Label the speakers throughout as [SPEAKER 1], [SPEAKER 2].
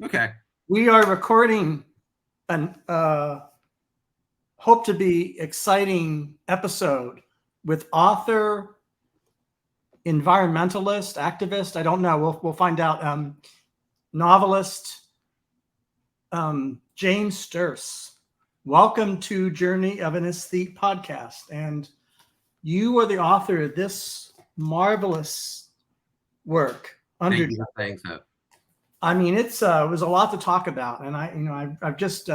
[SPEAKER 1] Okay.
[SPEAKER 2] We are recording an hope to be exciting episode with author, environmentalist, activist. I don't know. We'll find out. Novelist James Sturz. Welcome to Journey of an Aesthete podcast, and you are the author of this marvelous work.
[SPEAKER 1] Thank you for saying so.
[SPEAKER 2] I mean, it was a lot to talk about, and I've just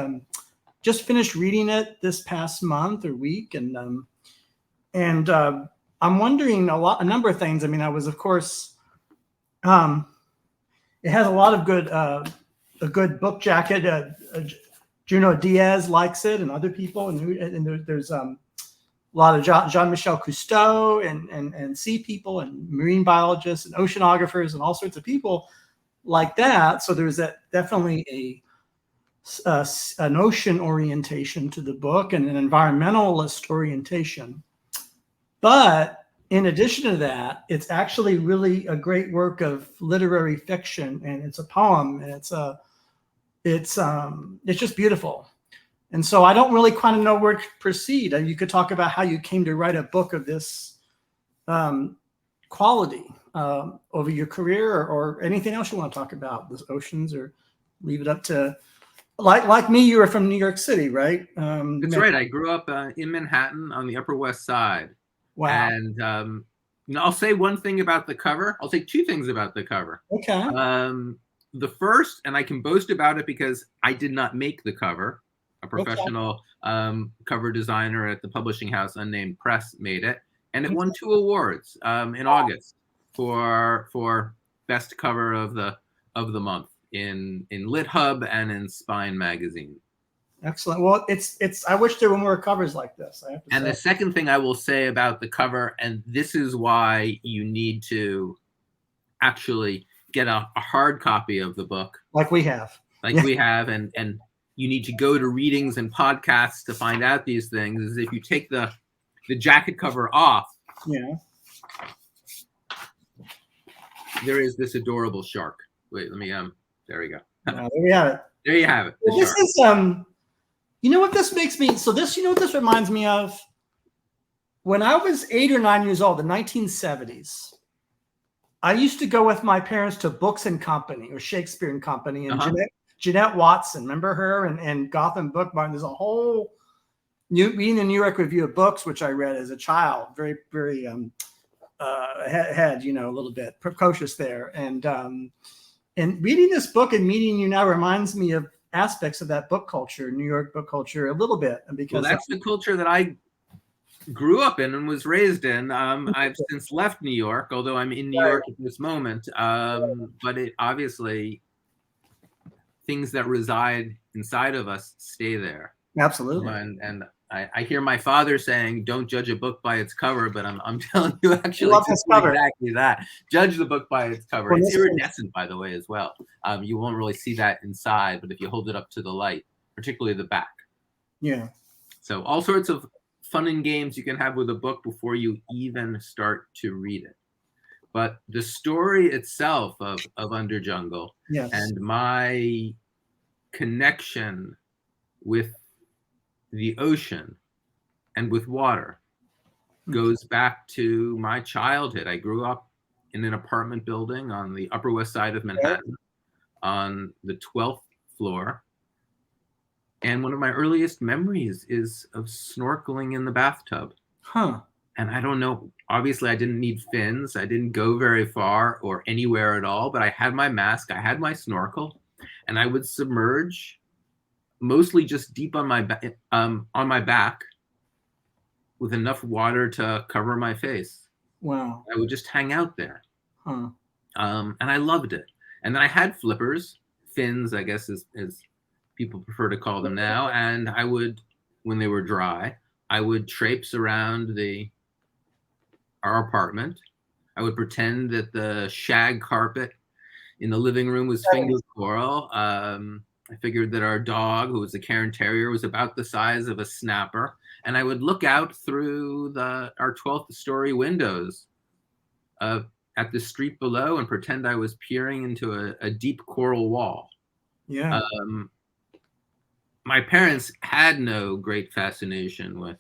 [SPEAKER 2] finished reading it this past month or week, and I'm wondering a number of things. I mean, I was, of course, it has a lot of a good book jacket. Juno Diaz likes it, and other people, and there's a lot of Jean-Michel Cousteau and sea people and marine biologists and oceanographers and all sorts of people like that. So there's definitely an ocean orientation to the book and an environmentalist orientation. But in addition to that, it's actually really a great work of literary fiction, and it's a poem, and it's just beautiful. And so I don't really kind of know where to proceed. You could talk about how you came to write a book of this quality over your career, or anything else you want to talk about, the oceans, or leave it up to, like me, you were from New York City, right?
[SPEAKER 1] That's right. I grew up in Manhattan on the Upper West Side.
[SPEAKER 2] Wow.
[SPEAKER 1] And I'll say one thing about the cover. I'll say two things about the cover.
[SPEAKER 2] Okay.
[SPEAKER 1] The first, and I can boast about it because I did not make the cover. A professional cover designer at the publishing house Unnamed Press made it, and it won 2 awards in August for best cover of the month in Lit Hub and in Spine magazine.
[SPEAKER 2] Excellent. Well, it's. I wish there were more covers like this.
[SPEAKER 1] And the second thing I will say about the cover, and this is why you need to actually get a hard copy of the book,
[SPEAKER 2] like we have,
[SPEAKER 1] and you need to go to readings and podcasts to find out these things, is if you take the jacket cover off, there is this adorable shark. Wait, let me there we go.
[SPEAKER 2] There we have it.
[SPEAKER 1] There you have it.
[SPEAKER 2] Well, this is you know what this makes me? So this, what this reminds me of? When I was 8 or 9 years old, the 1970s, I used to go with my parents to Books and Company, or Shakespeare and Company, and Jeanette Watson, remember her, and Gotham Book Barn. There's a whole reading the New York Review of Books, which I read as a child, very, very had a little bit precocious there, and reading this book and meeting you now reminds me of aspects of that book culture, New York book culture, a little bit. Because
[SPEAKER 1] that's the culture that I grew up in and was raised in. I've since left New York, although I'm in New York at this moment. But it obviously, things that reside inside of us stay there.
[SPEAKER 2] Absolutely.
[SPEAKER 1] And I hear my father saying, "Don't judge a book by its cover," but I'm telling you, actually, exactly that. Judge the book by its cover. It's iridescent, by the way, as well. You won't really see that inside, but if you hold it up to the light, particularly the back.
[SPEAKER 2] Yeah.
[SPEAKER 1] So all sorts of fun and games you can have with a book before you even start to read it. But the story itself of Underjungle, and my connection with the ocean and with water goes back to my childhood. I grew up in an apartment building on the Upper West Side of Manhattan on the 12th floor. And one of my earliest memories is of snorkeling in the bathtub. And I don't know, obviously I didn't need fins. I didn't go very far or anywhere at all, but I had my mask, I had my snorkel, and I would submerge mostly just deep on my back with enough water to cover my face.
[SPEAKER 2] Wow.
[SPEAKER 1] I would just hang out there. And I loved it. And then I had flippers, fins, I guess as people prefer to call them now. And I would, when they were dry, I would traipse around our apartment. I would pretend that the shag carpet in the living room was finger coral. I figured that our dog, who was a Cairn Terrier, was about the size of a snapper. And I would look out through our 12th story windows at the street below and pretend I was peering into a deep coral wall.
[SPEAKER 2] Yeah.
[SPEAKER 1] My parents had no great fascination with,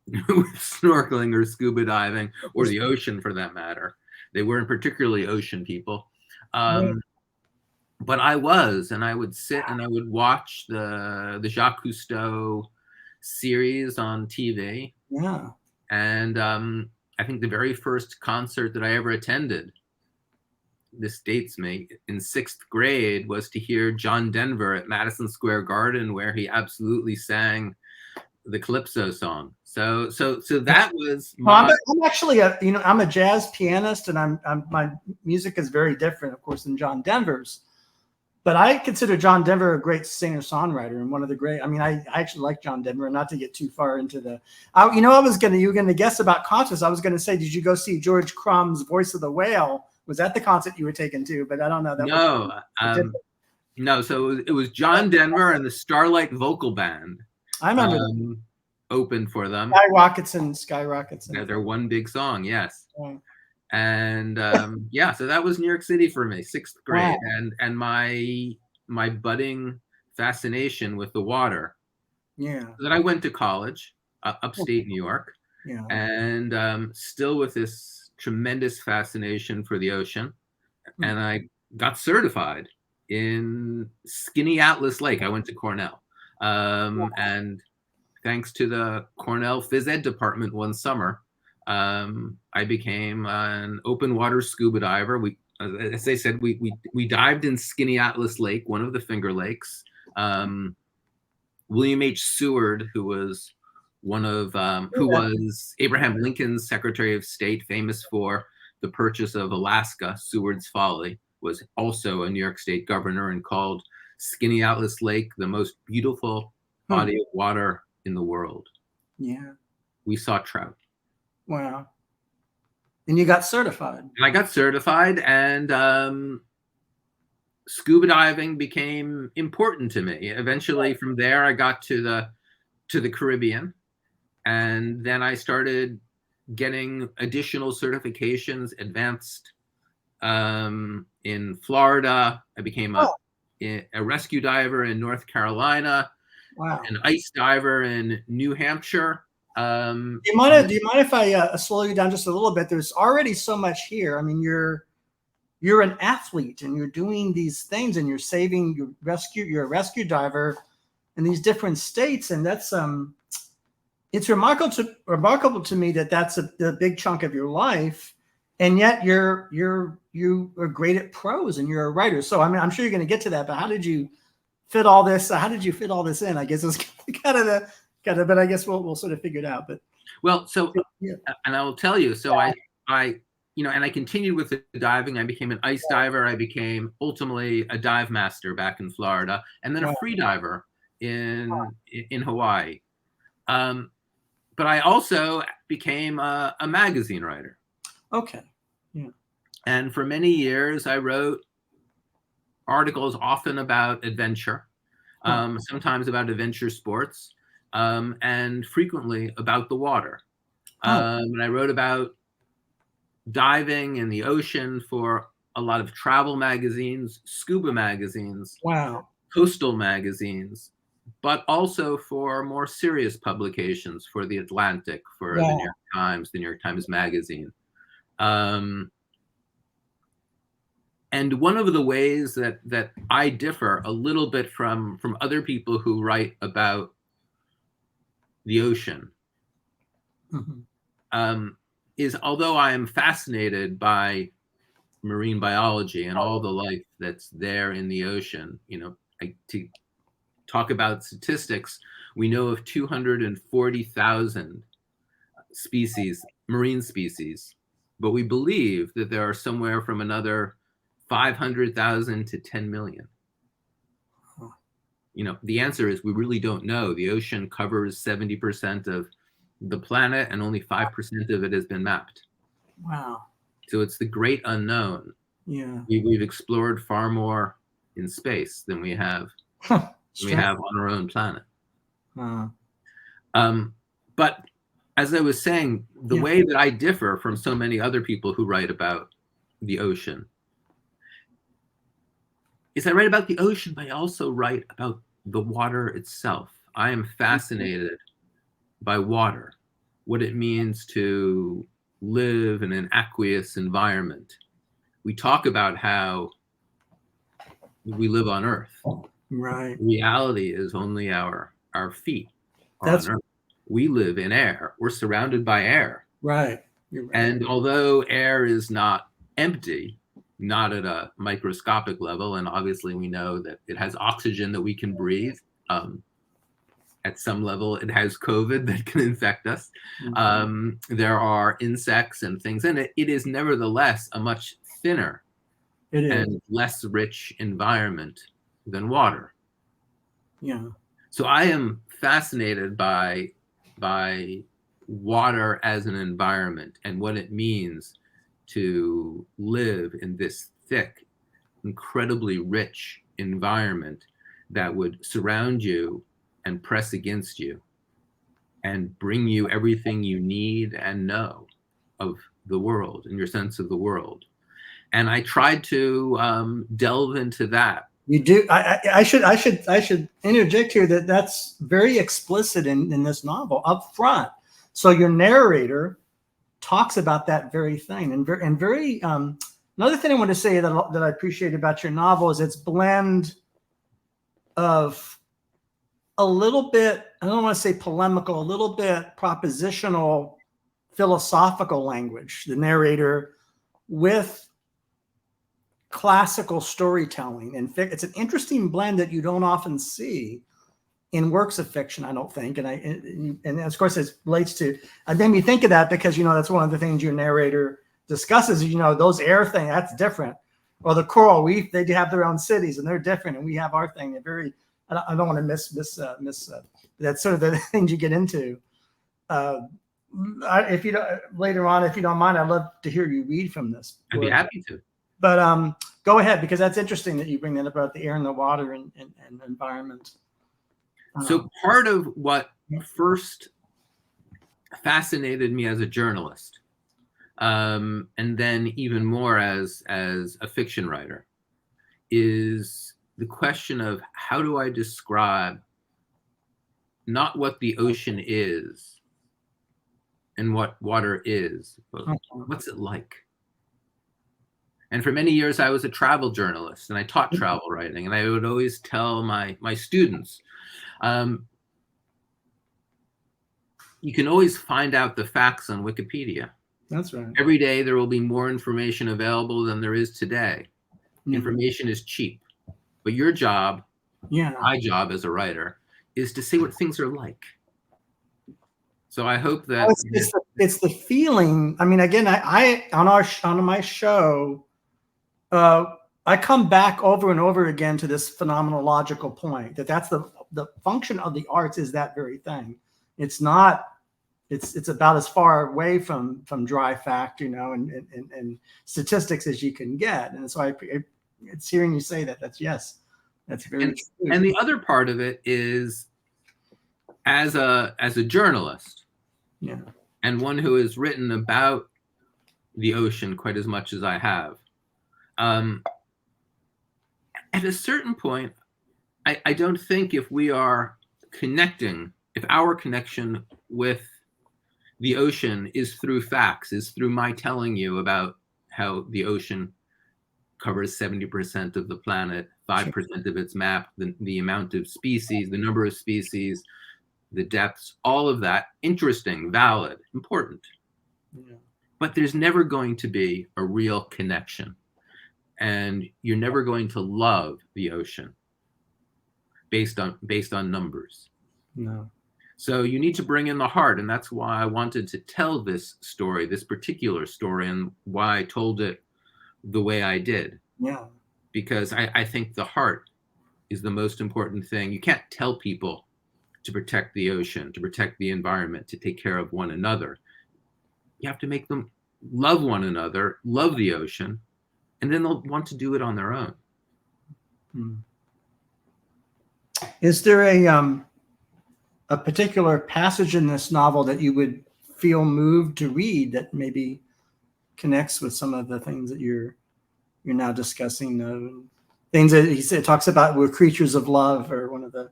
[SPEAKER 1] with snorkeling or scuba diving or the ocean for that matter. They weren't particularly ocean people. But I was, and I would sit and I would watch the Jacques Cousteau series on TV.
[SPEAKER 2] Yeah.
[SPEAKER 1] And I think the very first concert that I ever attended, this dates me, in 6th grade, was to hear John Denver at Madison Square Garden, where he absolutely sang the Calypso song. So that was my.
[SPEAKER 2] Well, I'm actually I'm a jazz pianist, and my music is very different, of course, than John Denver's. But I consider John Denver a great singer-songwriter and one of the great. I mean, I actually like John Denver. Not to get too far into the, you were going to guess about concerts. I was going to say, did you go see George Crumb's Voice of the Whale? Was that the concert you were taken to? But I don't know.
[SPEAKER 1] No. So it was John Denver and the Starlight Vocal Band.
[SPEAKER 2] I remember
[SPEAKER 1] opened for them.
[SPEAKER 2] Skyrockets.
[SPEAKER 1] Yeah, their one big song, yes. Yeah. And so that was New York City for me, 6th grade, and my budding fascination with the water.
[SPEAKER 2] Yeah.
[SPEAKER 1] Then I went to college, upstate New York, and still with this tremendous fascination for the ocean, and I got certified in Skinny Atlas Lake. I went to Cornell, and thanks to the Cornell phys ed department one summer, I became an open water scuba diver. We, as I said, we dived in Skinny Atlas Lake, one of the Finger Lakes. William H. Seward, who was was Abraham Lincoln's Secretary of State, famous for the purchase of Alaska, Seward's Folly, was also a New York State governor and called Skinny Atlas Lake the most beautiful body of water in the world.
[SPEAKER 2] Yeah.
[SPEAKER 1] We saw trout.
[SPEAKER 2] Wow. And you got certified.
[SPEAKER 1] And I got certified, and scuba diving became important to me. Eventually, from there, I got to the Caribbean, and then I started getting additional certifications, advanced in Florida. I became a rescue diver in North Carolina, an ice diver in New Hampshire.
[SPEAKER 2] Do you mind if I slow you down just a little bit? There's already so much here. I mean, you're an athlete, and you're doing these things, and you're a rescue diver in these different states, and that's it's remarkable to me that that's a big chunk of your life, and yet you are great at prose and you're a writer. So I mean, I'm sure you're going to get to that, but how did you fit all this? How did you fit all this in? I guess it's kind of but I guess we'll sort of figure it out. But
[SPEAKER 1] and I will tell you. So I and I continued with the diving. I became an ice diver. I became ultimately a dive master back in Florida, and then a free diver in Hawaii. But I also became a magazine writer.
[SPEAKER 2] Okay. Yeah.
[SPEAKER 1] And for many years, I wrote articles often about adventure, sometimes about adventure sports, and frequently about the water. And I wrote about diving in the ocean for a lot of travel magazines, scuba magazines, coastal magazines, but also for more serious publications, for The Atlantic, for the New York Times Magazine. And one of the ways that I differ a little bit from other people who write about the ocean is, although I am fascinated by marine biology and all the life that's there in the ocean, to talk about statistics, we know of 240,000 species, marine species, but we believe that there are somewhere from another 500,000 to 10 million. The answer is we really don't know. The ocean covers 70% of the planet, and only 5% of it has been mapped.
[SPEAKER 2] Wow.
[SPEAKER 1] So it's the great unknown.
[SPEAKER 2] Yeah.
[SPEAKER 1] We've explored far more in space than we have on our own planet. But as I was saying, the way that I differ from so many other people who write about the ocean is I write about the ocean, but I also write about the water itself. I am fascinated by water, what it means to live in an aqueous environment. We talk about how we live on Earth.
[SPEAKER 2] Right.
[SPEAKER 1] Reality is only our feet are on Earth. We live in air. We're surrounded by air.
[SPEAKER 2] Right. You're right.
[SPEAKER 1] And although air is not empty, not at a microscopic level, and obviously we know that it has oxygen that we can breathe. At some level, it has COVID that can infect us. There are insects and things in it. It is nevertheless a much thinner and less rich environment than water.
[SPEAKER 2] Yeah.
[SPEAKER 1] So I am fascinated by water as an environment and what it means to live in this thick, incredibly rich environment that would surround you and press against you and bring you everything you need and know of the world and your sense of the world. And I tried to delve into that.
[SPEAKER 2] You do. I should interject here that that's very explicit in this novel up front. So your narrator talks about that very thing, and very another thing I want to say that I appreciate about your novel is its blend of a little bit, I don't want to say polemical, a little bit propositional, philosophical language. The narrator with classical storytelling, and it's an interesting blend that you don't often see in works of fiction, I don't think. And of course it relates to, it made me think of that because, you know, that's one of the things your narrator discusses, you know, those air thing, that's different. Or the coral reef, they have their own cities and they're different, and we have our thing. They're very, I don't want to miss that's sort of the things you get into. If you don't, later on, if you don't mind, I'd love to hear you read from this.
[SPEAKER 1] I'd be happy to.
[SPEAKER 2] But go ahead, because that's interesting that you bring that up about the air and the water and environment.
[SPEAKER 1] So part of what first fascinated me as a journalist, and then even more as a fiction writer, is the question of how do I describe not what the ocean is and what water is, but what's it like? And for many years, I was a travel journalist and I taught travel writing, and I would always tell my students, you can always find out the facts on Wikipedia.
[SPEAKER 2] That's right.
[SPEAKER 1] Every day there will be more information available than there is today. Information is cheap. But your job, my job as a writer, is to say what things are like. So I hope that
[SPEAKER 2] it's the feeling. I mean, again, I on my show, I come back over and over again to this phenomenological point that's the function of the arts is that very thing. It's not. It's about as far away from dry fact, you know, and statistics as you can get. And so it's hearing you say that. That's very true.
[SPEAKER 1] And the other part of it is, as a journalist, and one who has written about the ocean quite as much as I have, at a certain point, I don't think if we are connecting, if our connection with the ocean is through facts, is through my telling you about how the ocean covers 70% of the planet, 5% of its map, the amount of species, the number of species, the depths, all of that, interesting, valid, important. But there's never going to be a real connection. And you're never going to love the ocean based on numbers.
[SPEAKER 2] No.
[SPEAKER 1] So you need to bring in the heart, and that's why I wanted to tell this story, this particular story, and why I told it the way I did.
[SPEAKER 2] Yeah.
[SPEAKER 1] Because I think the heart is the most important thing. You can't tell people to protect the ocean, to protect the environment, to take care of one another. You have to make them love one another, love the ocean, and then they'll want to do it on their own.
[SPEAKER 2] Is there a particular passage in this novel that you would feel moved to read that maybe connects with some of the things that you're now discussing? things that it talks about we're creatures of love, or one of the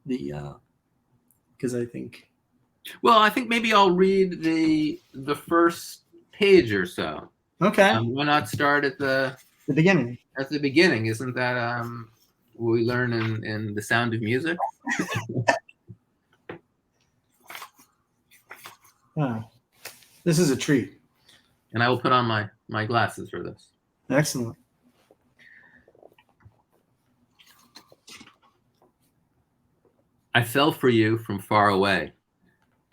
[SPEAKER 2] because I think.
[SPEAKER 1] Well, I think maybe I'll read the first page or so.
[SPEAKER 2] Okay.
[SPEAKER 1] Why not start at the
[SPEAKER 2] beginning?
[SPEAKER 1] At the beginning, isn't that what we learn in The Sound of Music?
[SPEAKER 2] Oh, this is a treat.
[SPEAKER 1] And I will put on my glasses for this.
[SPEAKER 2] Excellent.
[SPEAKER 1] I fell for you from far away.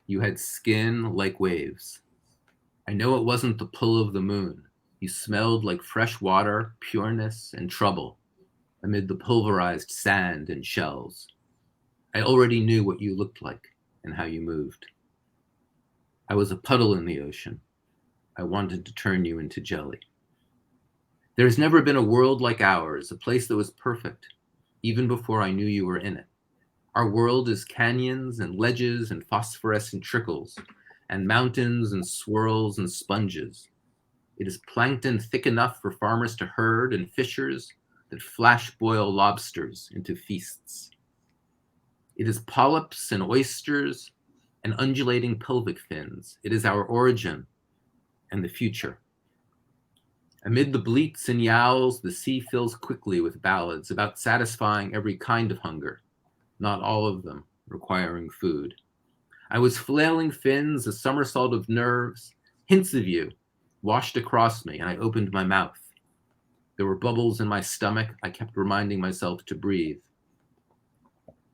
[SPEAKER 1] You had skin like waves. I know it wasn't the pull of the moon. You smelled like fresh water, pureness, and trouble amid the pulverized sand and shells. I already knew what you looked like and how you moved. I was a puddle in the ocean. I wanted to turn you into jelly. There has never been a world like ours, a place that was perfect, even before I knew you were in it. Our world is canyons and ledges and phosphorescent trickles, and mountains and swirls and sponges. It is plankton thick enough for farmers to herd and fishers that flash boil lobsters into feasts. It is polyps and oysters and undulating pelvic fins. It is our origin and the future. Amid the bleats and yowls, the sea fills quickly with ballads about satisfying every kind of hunger, not all of them requiring food. I was flailing fins, a somersault of nerves, hints of you washed across me, and I opened my mouth. There were bubbles in my stomach. I kept reminding myself to breathe.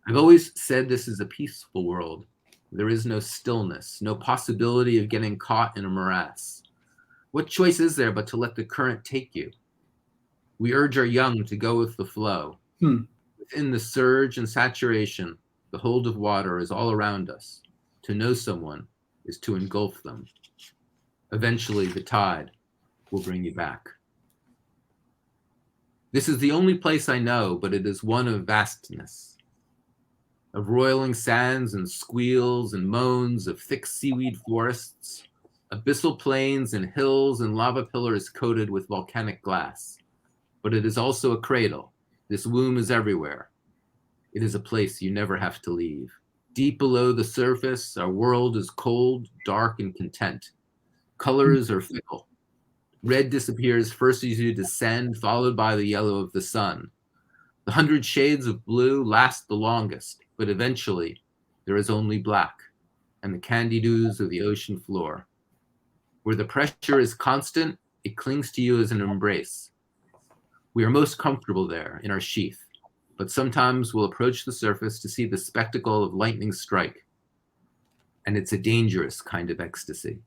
[SPEAKER 1] I've always said this is a peaceful world. There is no stillness, no possibility of getting caught in a morass. What choice is there but to let the current take you? We urge our young to go with the flow. Within the surge and saturation, the hold of water is all around us. To know someone is to engulf them. Eventually, the tide will bring you back. This is the only place I know, but it is one of vastness, of roiling sands and squeals and moans, of thick seaweed forests, abyssal plains and hills and lava pillars coated with volcanic glass. But it is also a cradle. This womb is everywhere. It is a place you never have to leave. Deep below the surface, our world is cold, dark, and content. Colors are fickle. Red disappears first as you descend, followed by the yellow of the sun. The 100 shades of blue last the longest, but eventually there is only black and the candy dews of the ocean floor. Where the pressure is constant, it clings to you as an embrace. We are most comfortable there in our sheath, but sometimes we'll approach the surface to see the spectacle of lightning strike. And it's a dangerous kind of ecstasy.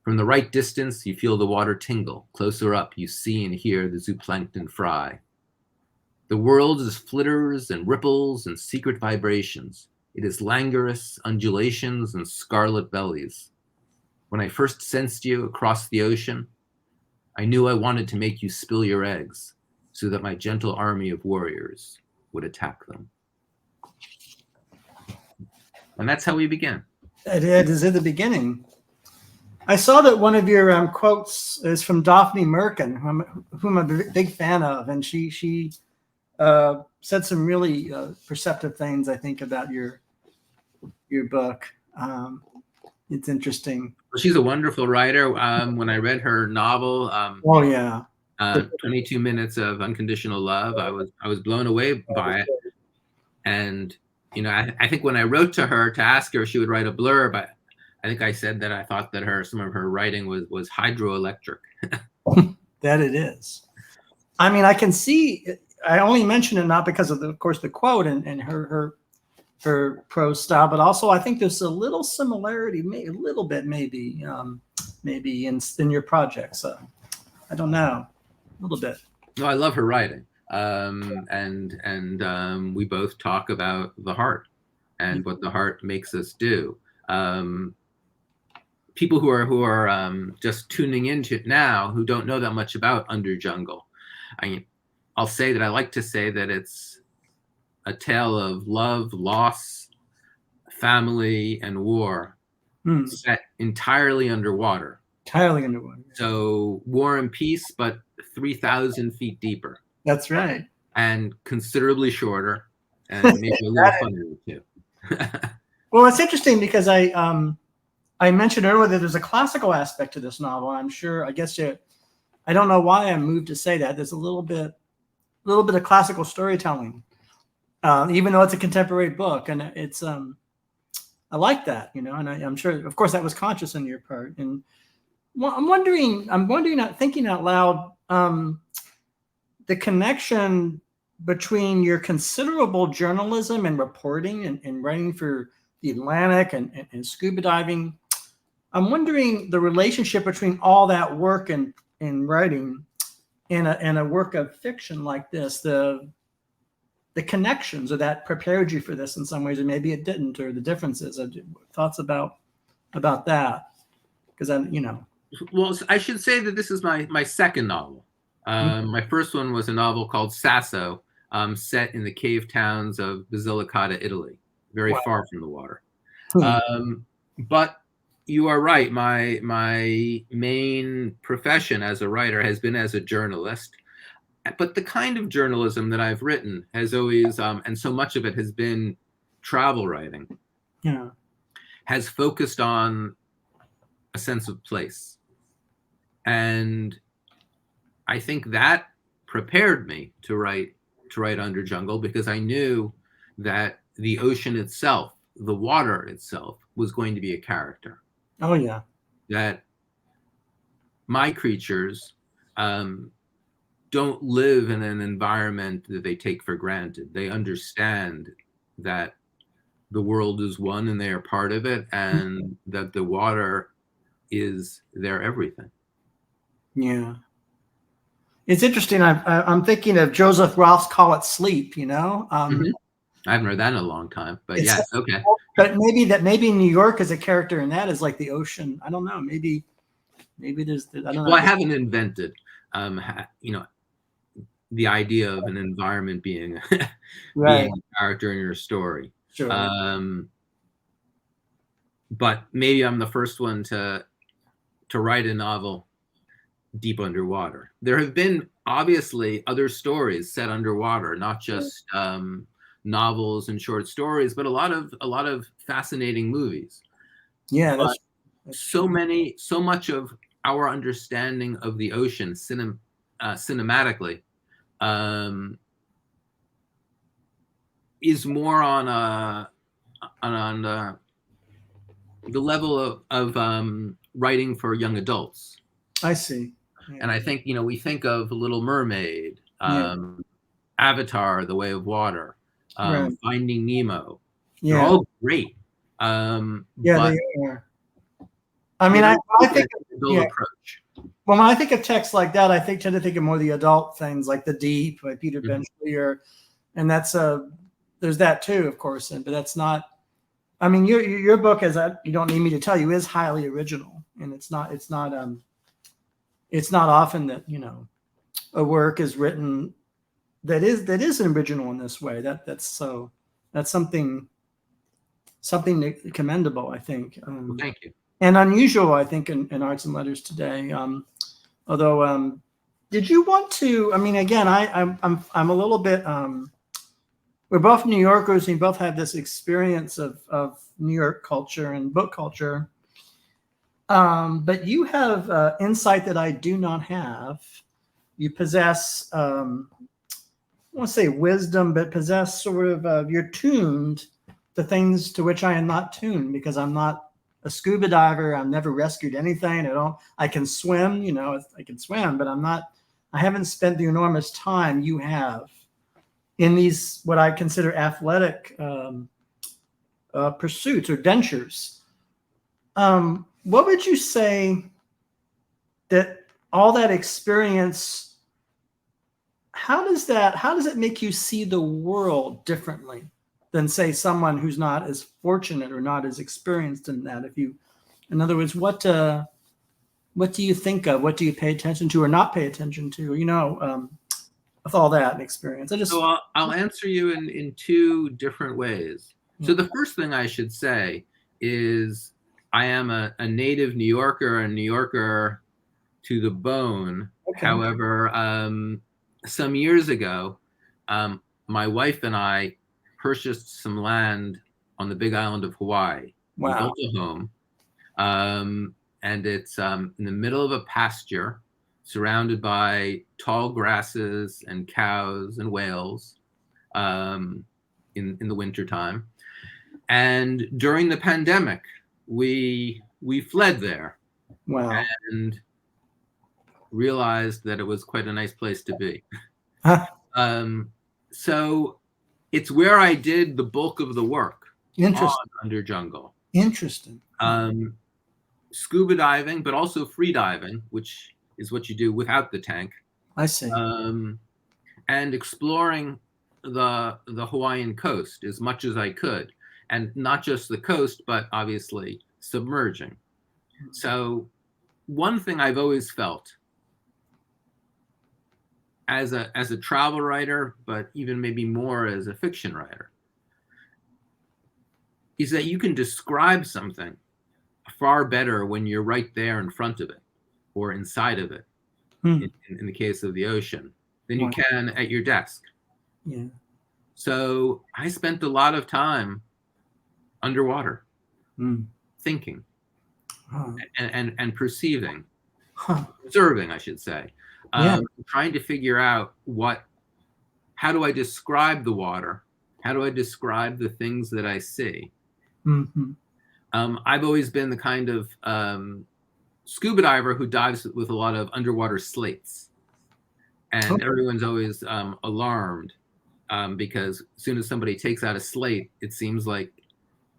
[SPEAKER 1] From the right distance, you feel the water tingle. Closer up, you see and hear the zooplankton fry. The world is flitters and ripples and secret vibrations. It is languorous undulations and scarlet bellies. When I first sensed you across the ocean, I knew I wanted to make you spill your eggs so that my gentle army of warriors would attack them. And that's how we begin.
[SPEAKER 2] It is at the beginning. I saw that one of your quotes is from Daphne Merkin, whom I'm a big fan of, and she said some really perceptive things, I think, about your book. It's interesting.
[SPEAKER 1] Well, she's a wonderful writer. When I read her novel, 22 Minutes of Unconditional Love, I was blown away by it. And I think when I wrote to her to ask her if she would write a blurb, I think I said that I thought that some of her writing was hydroelectric.
[SPEAKER 2] That it is. I mean, I can see. I only mention it not because of the quote and her prose style, but also I think there's a little similarity, a little bit maybe in your project. So I don't know, a little bit.
[SPEAKER 1] No, I love her writing, and we both talk about the heart and what the heart makes us do. People who are just tuning into it now, who don't know that much about Underjungle, I'll say that I like to say that it's a tale of love, loss, family, and war, set entirely underwater.
[SPEAKER 2] Entirely underwater.
[SPEAKER 1] So war and peace, but 3,000 feet deeper.
[SPEAKER 2] That's right.
[SPEAKER 1] and considerably shorter, and maybe a little funnier too.
[SPEAKER 2] Well, it's interesting because I mentioned earlier that there's a classical aspect to this novel. I'm sure, I guess I don't know why I'm moved to say that. There's a little bit of classical storytelling, even though it's a contemporary book, and it's I like that, and I'm sure, of course, that was conscious on your part. And I'm wondering, thinking out loud, the connection between your considerable journalism and reporting and writing for the Atlantic and scuba diving. I'm wondering the relationship between all that work and writing and a work of fiction like this, the connections, or that prepared you for this in some ways, or maybe it didn't, or the differences. Thoughts about that? Because
[SPEAKER 1] Well, I should say that this is my second novel. My first one was a novel called Sasso, set in the cave towns of Basilicata, Italy, very far from the water. But you are right. My main profession as a writer has been as a journalist. But the kind of journalism that I've written has always, and so much of it has been travel writing, has focused on a sense of place. And I think that prepared me to write Underjungle, because I knew that the ocean itself, the water itself, was going to be a character.
[SPEAKER 2] Oh yeah.
[SPEAKER 1] That my creatures don't live in an environment that they take for granted. They understand that the world is one and they are part of it, and that the water is their everything.
[SPEAKER 2] Yeah. It's interesting. I'm thinking of Joseph Roth's Call It Sleep,
[SPEAKER 1] I haven't read that in a long time, but yes, okay.
[SPEAKER 2] But maybe New York as a character in that is like the ocean. I don't know. Maybe there's, I don't know.
[SPEAKER 1] Well, I haven't invented, the idea of an environment being, being a character in your story.
[SPEAKER 2] Sure.
[SPEAKER 1] But maybe I'm the first one to write a novel deep underwater. There have been obviously other stories set underwater, not just novels and short stories, but a lot of fascinating movies.
[SPEAKER 2] Yeah, that's
[SPEAKER 1] so much of our understanding of the ocean cinematically is more on the level of writing for young adults.
[SPEAKER 2] I see.
[SPEAKER 1] Yeah. And I think, we think of Little Mermaid, Avatar, The Way of Water, Finding Nemo. They're all great.
[SPEAKER 2] They are. I mean, I think
[SPEAKER 1] approach.
[SPEAKER 2] Well, when I think of texts like that, I tend to think of more the adult things, like The Deep by Peter Benchley, and that's there's that too, of course, but that's not. I mean, your book, as you don't need me to tell you, is highly original, and it's not often that a work is written that is original in this way. That's something commendable, I think.
[SPEAKER 1] Well, thank you.
[SPEAKER 2] And unusual, I think, in arts and letters today. Although, did you want to? I mean, again, I'm a little bit. We're both New Yorkers. We both have this experience of New York culture and book culture. But you have insight that I do not have. You possess, I don't want to say wisdom, but possess sort of, you're tuned to things to which I am not tuned, because I'm not a scuba diver. I've never rescued anything. I can swim, I can swim, but I haven't spent the enormous time you have in these, what I consider athletic pursuits or dentures. What would you say that all that experience, how does it make you see the world differently than, say, someone who's not as fortunate or not as experienced in that? In other words, what do you think of? What do you pay attention to or not pay attention to? With all that experience,
[SPEAKER 1] So I'll answer you in two different ways. So the first thing I should say is I am a native New Yorker, a New Yorker to the bone. Okay. However, some years ago, my wife and I purchased some land on the Big Island of Hawaii.
[SPEAKER 2] Wow.
[SPEAKER 1] We built a home, and it's in the middle of a pasture, surrounded by tall grasses and cows and whales in the wintertime. And during the pandemic, we fled there.
[SPEAKER 2] Wow.
[SPEAKER 1] And realized that it was quite a nice place to be.
[SPEAKER 2] Huh.
[SPEAKER 1] So it's where I did the bulk of the work on Underjungle.
[SPEAKER 2] Interesting.
[SPEAKER 1] Scuba diving, but also free diving, which is what you do without the tank.
[SPEAKER 2] I see.
[SPEAKER 1] And exploring the Hawaiian coast as much as I could, and not just the coast, but obviously submerging. So one thing I've always felt as a travel writer, but even maybe more as a fiction writer, is that you can describe something far better when you're right there in front of it or inside of it, in the case of the ocean, than you can at your desk.
[SPEAKER 2] Yeah.
[SPEAKER 1] So I spent a lot of time underwater, thinking and perceiving, observing, I should say, trying to figure out how do I describe the water? How do I describe the things that I see? I've always been the kind of scuba diver who dives with a lot of underwater slates. And everyone's always alarmed because as soon as somebody takes out a slate, it seems like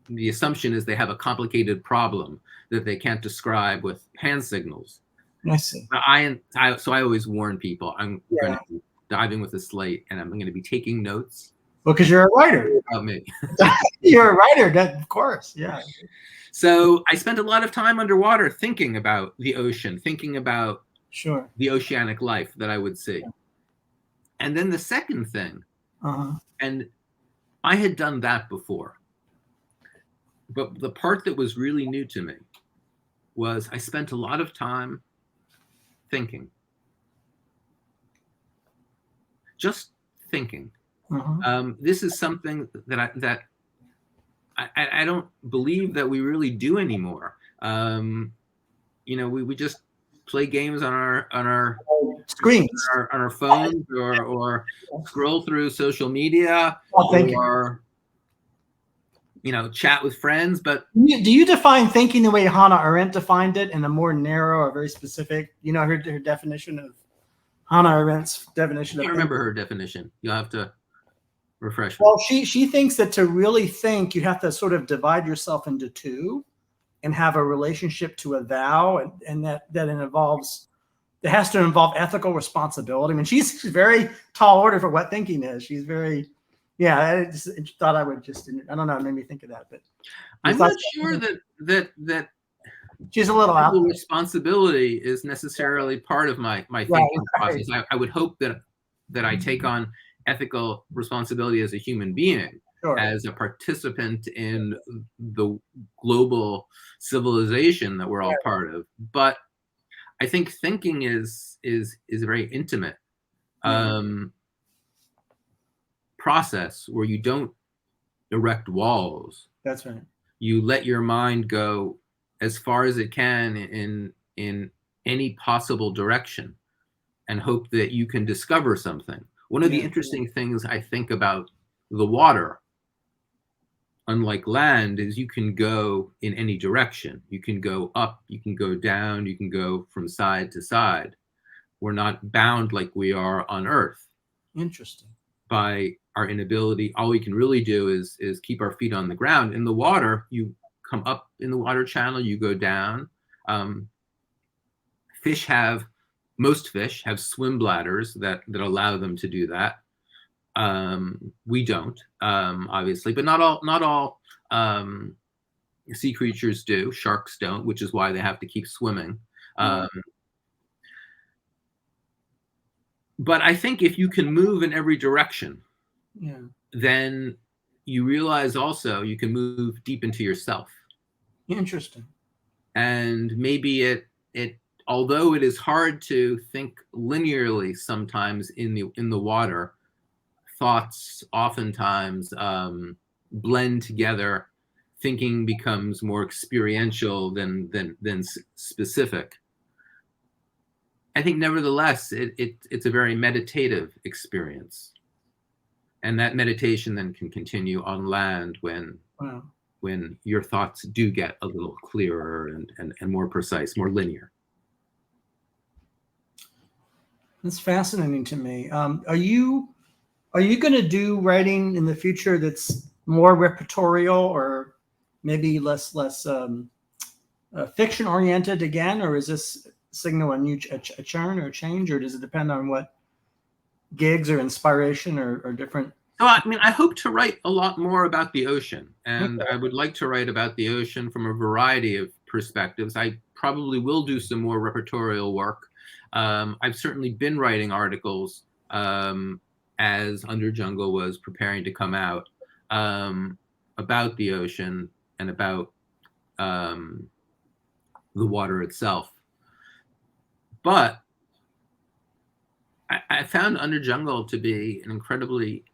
[SPEAKER 1] the assumption is they have a complicated problem that they can't describe with hand signals.
[SPEAKER 2] I see.
[SPEAKER 1] So I always warn people, I'm going to be diving with a slate and I'm going to be taking notes.
[SPEAKER 2] Well, because you're a writer.
[SPEAKER 1] About me.
[SPEAKER 2] You're a writer, of course. Yeah.
[SPEAKER 1] So I spent a lot of time underwater thinking about the ocean, thinking about the oceanic life that I would see. And then the second thing, and I had done that before, but the part that was really new to me was I spent a lot of time thinking. Just thinking. This is something that I don't believe that we really do anymore. We just play games on our
[SPEAKER 2] screens,
[SPEAKER 1] on our phones, or scroll through social media, or chat with friends. But
[SPEAKER 2] do you define thinking the way Hannah Arendt defined it, in a more narrow or very specific? Her definition of Hannah Arendt's definition.
[SPEAKER 1] I can't remember her definition. You'll have to refresh me.
[SPEAKER 2] Well, she thinks that to really think, you have to sort of divide yourself into two and have a relationship to a thou, and that it has to involve ethical responsibility. I mean, she's very tall order for what thinking is. She's very, I just thought I would just, I don't know, it made me think of that. But
[SPEAKER 1] I'm not sure that
[SPEAKER 2] she's a little out.
[SPEAKER 1] Responsibility is necessarily part of my thinking process. I would hope that I take on ethical responsibility as a human being, as a participant in the global civilization that we're all part of. But I think thinking is a very intimate process where you don't erect walls.
[SPEAKER 2] That's right.
[SPEAKER 1] You let your mind go as far as it can in any possible direction and hope that you can discover something. One of the interesting things I think about the water, unlike land, is you can go in any direction. You can go up, you can go down, you can go from side to side. We're not bound like we are on Earth.
[SPEAKER 2] Interesting.
[SPEAKER 1] By our inability, all we can really do is keep our feet on the ground. In the water, you come up in the water channel, you go down. Most fish have swim bladders that allow them to do that. We don't, obviously, but not all sea creatures do. Sharks don't, which is why they have to keep swimming. But I think if you can move in every direction, then you realize also you can move deep into yourself.
[SPEAKER 2] Interesting.
[SPEAKER 1] And maybe it although it is hard to think linearly sometimes in the water, thoughts oftentimes blend together. Thinking becomes more experiential than specific. I think nevertheless, it's a very meditative experience. And that meditation then can continue on land when your thoughts do get a little clearer and more precise, more linear.
[SPEAKER 2] That's fascinating to me. Are you going to do writing in the future that's more repertorial or maybe less fiction oriented again, or is this signal a churn or a change, or does it depend on what gigs or inspiration or different?
[SPEAKER 1] So, I mean, I hope to write a lot more about the ocean, and I would like to write about the ocean from a variety of perspectives. I probably will do some more repertorial work. I've certainly been writing articles as Underjungle was preparing to come out about the ocean and about the water itself. But I found Underjungle to be an incredibly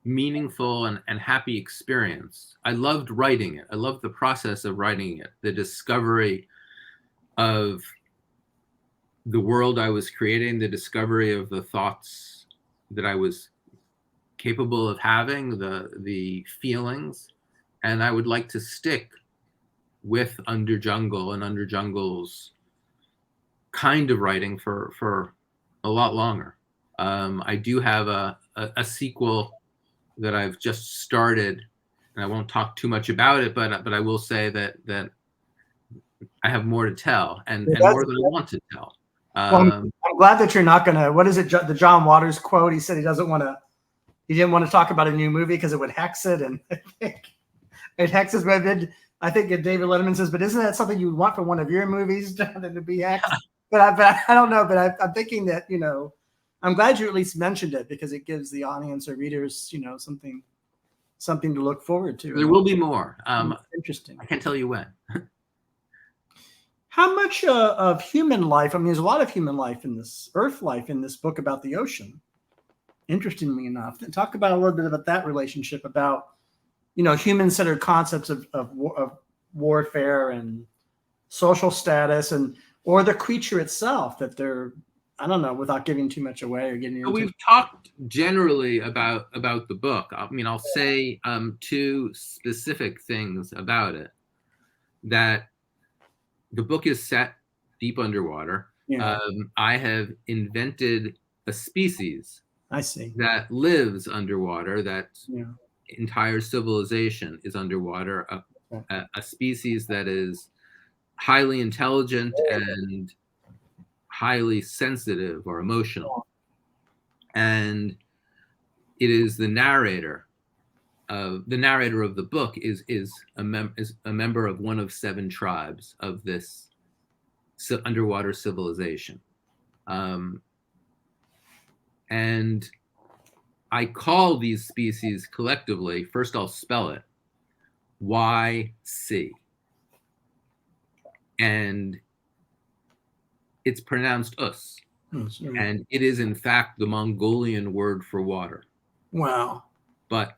[SPEAKER 1] meaningful and happy experience. I loved writing it. I loved the process of writing it, the discovery of the world I was creating, the discovery of the thoughts that I was capable of having, the feelings. And I would like to stick with Underjungle and Underjungle's kind of writing for a lot longer. I do have a sequel that I've just started, and I won't talk too much about it, but I will say that I have more to tell and more than I want to tell.
[SPEAKER 2] Well, I'm glad that you're not gonna. What is it? The John Waters quote. He said he didn't want to talk about a new movie because it would hex it, and I think it hexes. I think David Letterman says, but isn't that something you would want for one of your movies, John, to be hexed? But I don't know. But I'm thinking that, I'm glad you at least mentioned it because it gives the audience or readers, something to look forward to.
[SPEAKER 1] There will be more.
[SPEAKER 2] Interesting.
[SPEAKER 1] I can't tell you when.
[SPEAKER 2] How much of human life? I mean, there's a lot of human life in this Earth life in this book about the ocean. Interestingly enough, talk about a little bit about that relationship, about human-centered concepts of warfare and social status, or the creature itself that they're. I don't know, without giving too much away or getting into.
[SPEAKER 1] We've talked generally about the book. I mean, I'll say two specific things about it. That the book is set deep underwater.
[SPEAKER 2] Yeah.
[SPEAKER 1] I have invented a species.
[SPEAKER 2] I see.
[SPEAKER 1] That lives underwater. That entire civilization is underwater. A species that is highly intelligent and highly sensitive or emotional, and it is the narrator. The narrator of the book is a member of one of 7 tribes of this underwater civilization, and I call these species collectively. First, I'll spell it: YC, and it's pronounced us. And it is, in fact, the Mongolian word for water.
[SPEAKER 2] Wow.
[SPEAKER 1] But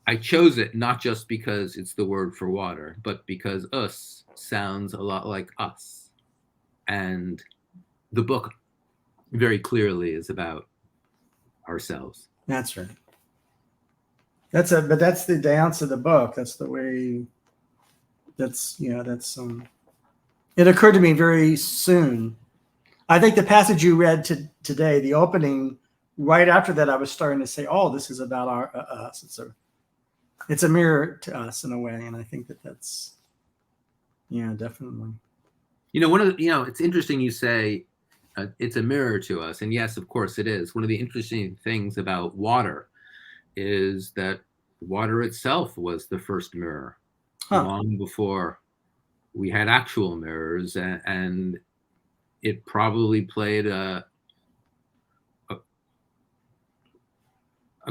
[SPEAKER 1] I chose it not just because it's the word for water, but because us sounds a lot like us. And the book very clearly is about ourselves.
[SPEAKER 2] That's right. But that's the dance of the book. That's the way. It occurred to me very soon. I think the passage you read today, the opening, right after that, I was starting to say, "Oh, this is about us." It's a mirror to us in a way, and I think that's, definitely.
[SPEAKER 1] It's interesting you say it's a mirror to us, and yes, of course it is. One of the interesting things about water is that water itself was the first mirror, long before we had actual mirrors, and it probably played a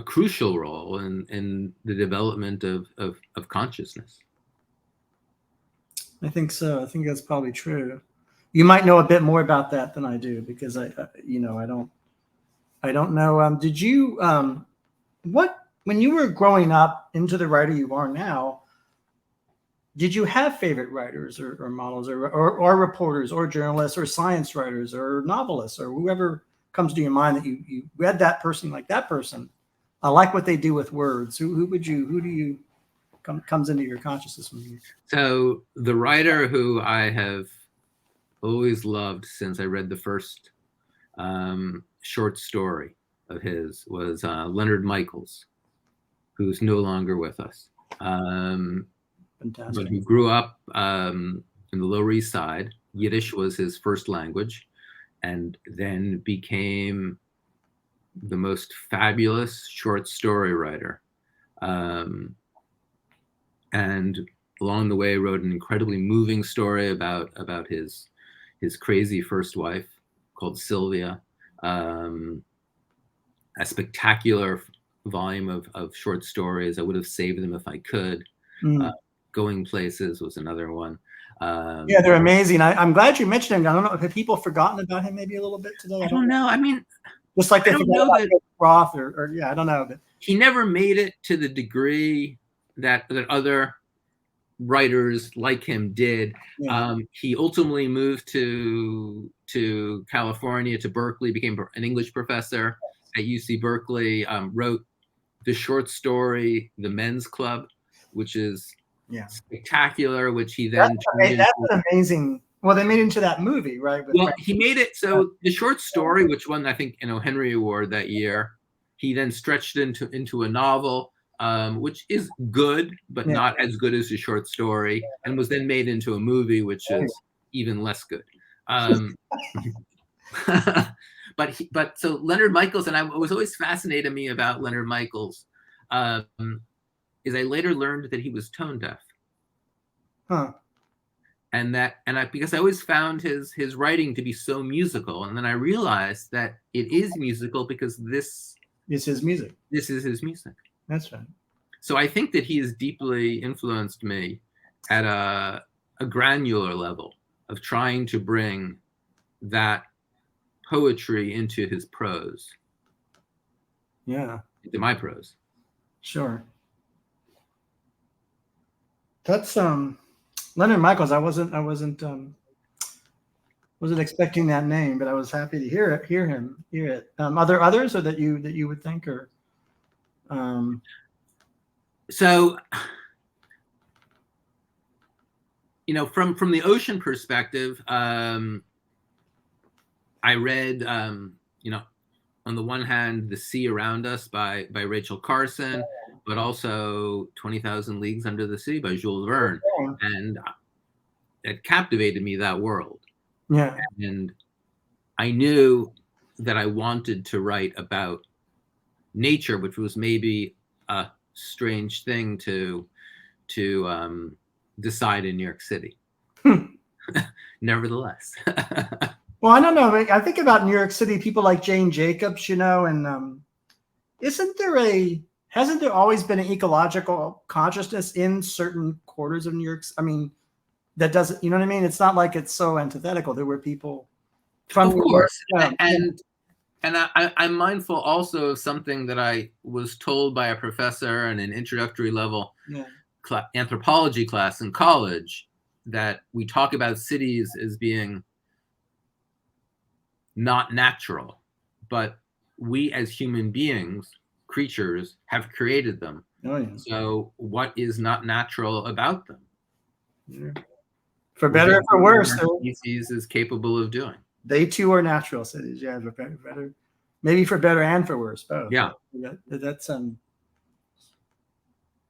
[SPEAKER 1] crucial role in the development of consciousness.
[SPEAKER 2] I think so. I think that's probably true. You might know a bit more about that than I do, because I don't know. Did you when you were growing up into the writer you are now, did you have favorite writers or models or reporters or journalists or science writers or novelists or whoever comes to your mind that you read that person like that person? I like what they do with words. Who do you comes into your consciousness when you?
[SPEAKER 1] So the writer who I have always loved since I read the first short story of his was Leonard Michaels, who's no longer with us.
[SPEAKER 2] Fantastic.
[SPEAKER 1] But he grew up in the Lower East Side. Yiddish was his first language, and then became the most fabulous short story writer. And along the way wrote an incredibly moving story about his crazy first wife called Sylvia. A spectacular volume of short stories. I would have saved them if I could. Going Places was another one.
[SPEAKER 2] Yeah, they're amazing. I'm glad you mentioned him. I don't know, have people forgotten about him maybe a little bit today?
[SPEAKER 1] I don't know. I mean,
[SPEAKER 2] just like they forgot about Roth or yeah, I don't know. But
[SPEAKER 1] he never made it to the degree that other writers like him did. Yeah. He ultimately moved to California, to Berkeley, became an English professor at UC Berkeley, wrote the short story The Men's Club, which is spectacular, which he then
[SPEAKER 2] that's an amazing. Well, they made it into that movie, right?
[SPEAKER 1] Well, he made it so the short story, which won, I think, Henry Award that year, he then stretched into a novel, which is good, but not as good as a short story, and was then made into a movie, which is even less good. But so Leonard Michaels, and what was always fascinated me about Leonard Michaels is I later learned that he was tone deaf.
[SPEAKER 2] Huh.
[SPEAKER 1] And because I always found his writing to be so musical, and then I realized that it is musical because this
[SPEAKER 2] is his music.
[SPEAKER 1] This is his music.
[SPEAKER 2] That's right.
[SPEAKER 1] So I think that he has deeply influenced me at a granular level of trying to bring that poetry into his prose.
[SPEAKER 2] Yeah.
[SPEAKER 1] Into my prose.
[SPEAKER 2] Sure. That's Leonard Michaels. I wasn't expecting that name, but I was happy to hear it. Are there others or that you would think or
[SPEAKER 1] So from the ocean perspective, I read on the one hand, The Sea Around Us by Rachel Carson, but also 20,000 Leagues Under the Sea by Jules Verne. And it captivated me, that world.
[SPEAKER 2] Yeah.
[SPEAKER 1] And I knew that I wanted to write about nature, which was maybe a strange thing to decide in New York City. Nevertheless.
[SPEAKER 2] Well, I don't know. I think about New York City, people like Jane Jacobs, and hasn't there always been an ecological consciousness in certain quarters of New York? I mean, that doesn't, you know what I mean? It's not like it's so antithetical. There were people from
[SPEAKER 1] New York. And I'm mindful also of something that I was told by a professor in an introductory level anthropology class in college, that we talk about cities as being not natural, but we as human beings, creatures, have created them.
[SPEAKER 2] Oh, yeah.
[SPEAKER 1] So what is not natural about them?
[SPEAKER 2] Yeah. For better or for worse,
[SPEAKER 1] species is capable of doing.
[SPEAKER 2] They too are natural cities. Yeah, for better, maybe for better and for worse, both.
[SPEAKER 1] Yeah.
[SPEAKER 2] That's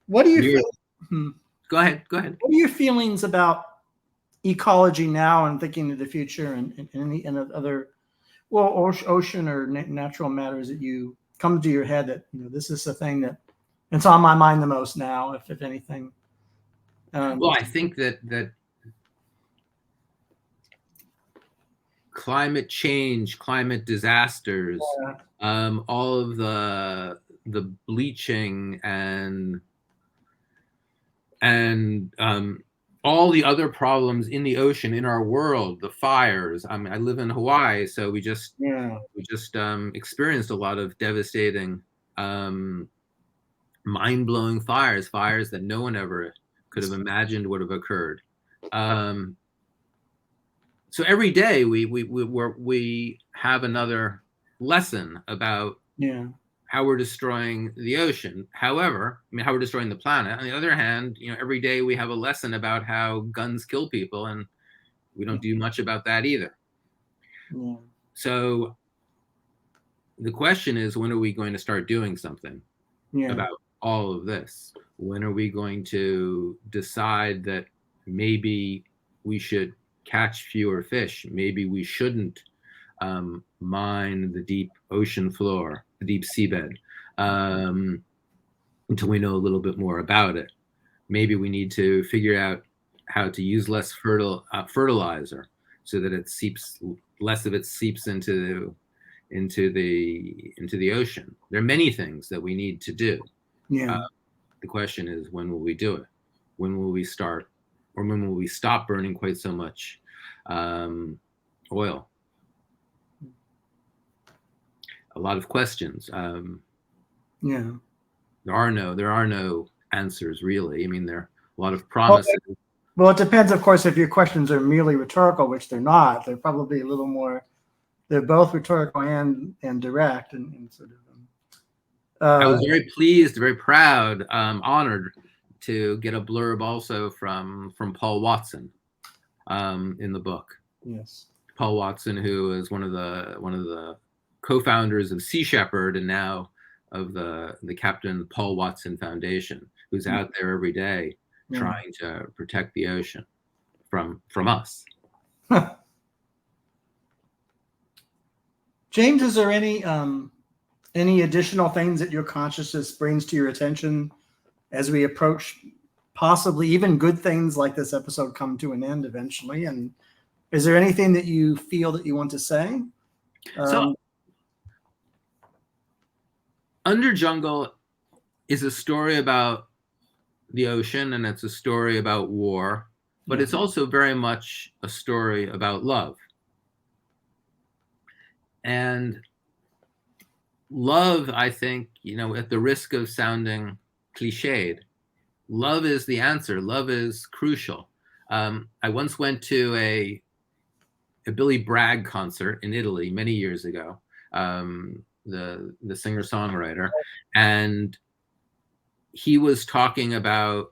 [SPEAKER 2] What do you feel?
[SPEAKER 1] Go ahead.
[SPEAKER 2] What are your feelings about ecology now and thinking of the future and other, ocean or natural matters that you come to your head that this is the thing that it's on my mind the most now, if anything?
[SPEAKER 1] Well, I think that climate change, climate disasters, all of the bleaching and all the other problems in the ocean, in our world, the fires. I mean, I live in Hawaii, so we just experienced a lot of devastating mind-blowing fires that no one ever could have imagined would have occurred. So every day we have another lesson about how we're destroying the ocean. However, I mean, how we're destroying the planet. On the other hand, every day we have a lesson about how guns kill people, and we don't do much about that either.
[SPEAKER 2] Yeah.
[SPEAKER 1] So the question is, when are we going to start doing something about all of this? When are we going to decide that maybe we should catch fewer fish? Maybe we shouldn't mine the deep ocean floor, the deep seabed, until we know a little bit more about it. Maybe we need to figure out how to use less fertilizer so that less of it seeps into the ocean. There are many things that we need to do. The question is, when will we do it? When will we start, or when will we stop burning quite so much oil? A lot of questions. There are no answers, really. I mean, there are a lot of promises.
[SPEAKER 2] Well, it depends, of course, if your questions are merely rhetorical, which they're not. They're probably a little more. They're both rhetorical and direct, and sort of.
[SPEAKER 1] I was very pleased, very proud, honored to get a blurb also from Paul Watson in the book.
[SPEAKER 2] Yes.
[SPEAKER 1] Paul Watson, who is one of the co-founders of Sea Shepherd, and now of the Captain Paul Watson Foundation, who's out there every day trying to protect the ocean from us.
[SPEAKER 2] James, is there any additional things that your consciousness brings to your attention as we approach possibly even good things like this episode come to an end eventually? And is there anything that you feel that you want to say?
[SPEAKER 1] So Underjungle is a story about the ocean, and it's a story about war, but it's also very much a story about love. And love, I think, at the risk of sounding cliched, love is the answer. Love is crucial. I once went to a Billy Bragg concert in Italy many years ago, the singer-songwriter, and he was talking about,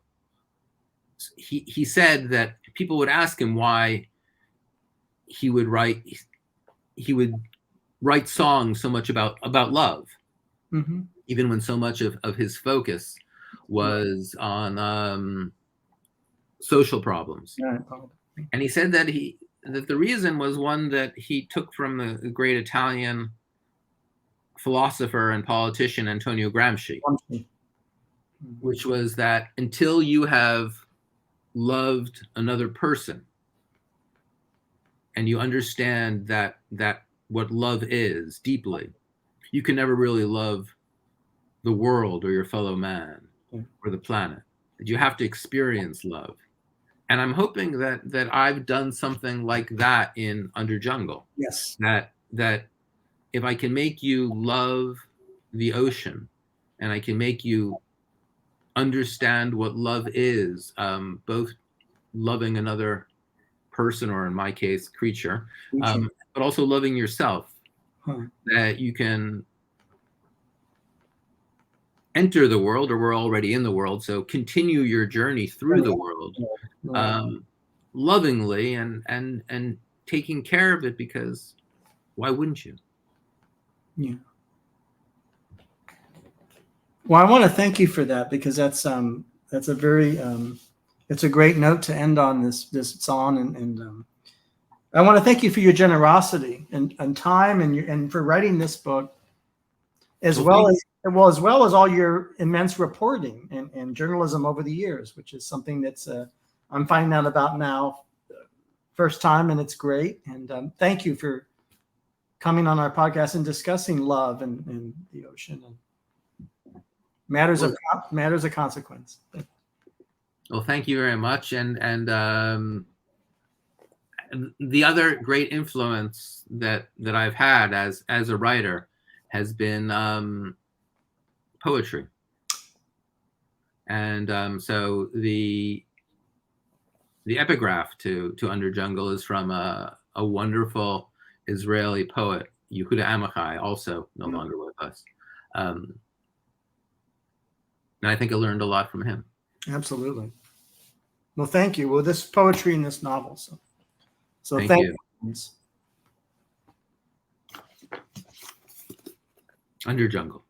[SPEAKER 1] he said that people would ask him why he would write songs so much about love, even when so much of his focus was on social problems. And he said that the reason was one that he took from the great Italian philosopher and politician Antonio Gramsci, which was that until you have loved another person and you understand that what love is deeply, you can never really love the world or your fellow man or the planet. You have to experience love. And I'm hoping that I've done something like that in Underjungle.
[SPEAKER 2] Yes.
[SPEAKER 1] That if I can make you love the ocean, and I can make you understand what love is, both loving another person, or in my case, creature, but also loving yourself, that you can enter the world, or we're already in the world, so continue your journey through the world lovingly and taking care of it, because why wouldn't you?
[SPEAKER 2] Yeah. Well, I want to thank you for that, because that's a very it's a great note to end on this on, and I want to thank you for your generosity and time and for writing this book, as well as all your immense reporting and journalism over the years, which is something that's I'm finding out about now, first time, and it's great. And thank you for coming on our podcast and discussing love and the ocean and matters of consequence.
[SPEAKER 1] Well, thank you very much. And the other great influence that I've had as a writer has been poetry. And so the epigraph to Underjungle is from a wonderful Israeli poet, Yehuda Amichai, also no longer with us. And I think I learned a lot from him.
[SPEAKER 2] Absolutely. Well, thank you. Well, this poetry in this novel. So
[SPEAKER 1] Thank you. Underjungle.